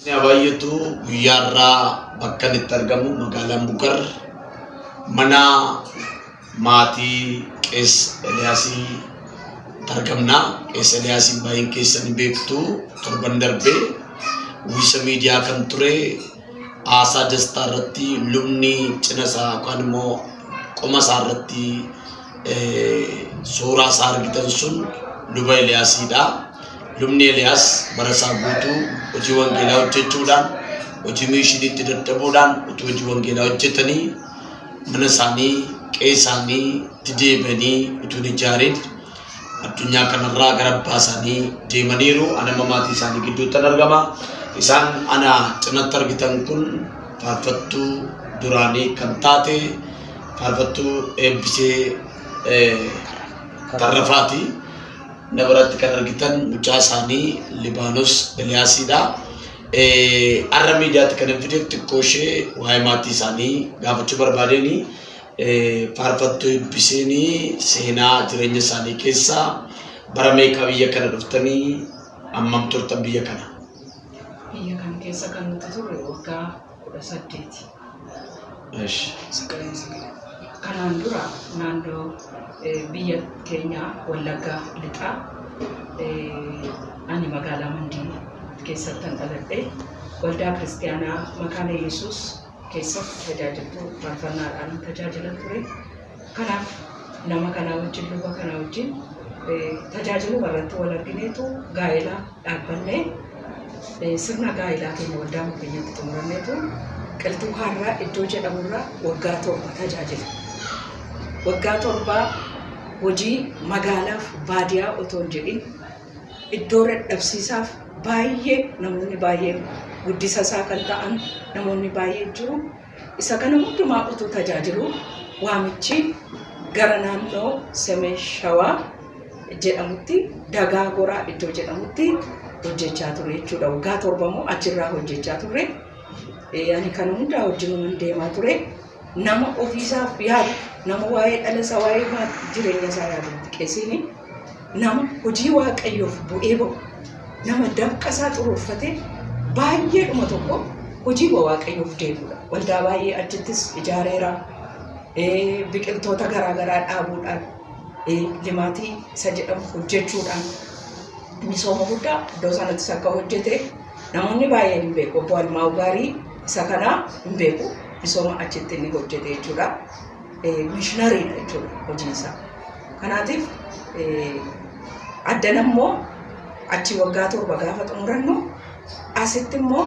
Abayyatu guyyaarraa bakka itti argamu magaalaan Bukar mana maatii Qees Eliyaasii argamna. Qees Eliyaasiin baay'een keessan beektu torban darbee uwwisa miidiyaa kan ture haasaa dastaa irratti lubni cina isaa yookaan immoo qoma isaa irratti suuraa isaa argitan sun luba Eliyaasiidha. Lubni Eliyaas barasaa guutuu hojii wangeelaa hojjechuudhaan hojii miishiniitti dadhabuudhaan hojii wangeelaa hojjetanii mana isaanii qe'ee isaanii itti deebanii utuu ijaareen addunyaa kanarraa gara abbaa isaanii deemaniiru. Ana maatii isaanii gidduutti argama. Isaan ana cinatti argitan kun faarfattuu duraanii kan taate faarfattuu Eebbisee Tarrafaati. Nabaratti kan argitan mucaa isaanii Libaanos Eliyaasiidha. Arra miidiyaatti kan fideef xiqqoo ishee waa'ee maatii isaanii gaafachuu barbaadanii faarfattuu Eebbiseen seenaa jireenya isaanii keessaa bara meeqa biyya kana dhuftanii ammam turtan biyya kana? Biyya kana keessa kan nuti turre waggaa 18. Kanaan dura naannoo biyya keenya Wallaggaa lixaa ani magaalaa Mandii keessatti dhaladhe waldaa kiristaanaa Makaana Yesuus keessatti tajaajiltuu faarfannaadhaan tajaajilaa ture. Kanaaf nama kanaa wajjin luba kanaa wajjin tajaajilu irratti wal argineetu gaa'elaa dhaabbannee sirna gaa'elaa keenya waldaa keenyatti xumuranneetu Qilxuu Harraa iddoo jedhamurraa waggaa 7 tajaajila. Waggaa 7 hojii magaalaaf baadiyaa otoo hin jedhin iddoo dadhabsiisaaf baay'ee namoonni baay'een guddisa isaa kan ta'an namoonni baay'ee jiru. Isa kana hundumaa utuu tajaajilu waamichi gara naannoo Semeen Shawaa jedhamutti Dagaa Goraa iddoo jedhamutti hojjechaa ture jechuudha. Waggaa 7 immoo achirraa hojjechaa ture. Ani kana hundaa wajjin deemaa ture. Nama ofiisaaf yaadu nama waa'ee dhala isaa waa'ee jireenya isaa yaadutti qeesiini nama hojii waaqayyoof bu'ee ba'u nama dafqa isaa xuruurfatee baay'ee dhuma tokko hojii waaqayyoof deemuudha. Waldaa baay'ee achittis ijaareera. Biqiltoota garaagaraa dhaabuudhaan limaatii isa jedhamu hojjechuudhaan misooma guddaa iddoo sanattis akka hojjete namoonni baay'een hin beeku. Obbo Almaa'u Gaarii isa kanaa hin beeku. Misooma achitti inni hojjete jechuudha. Mishinariidha jechuudha hojiin isaa. Kanaatiif addan ammoo achi waggaa 7 gaafa xumurannu asitti immoo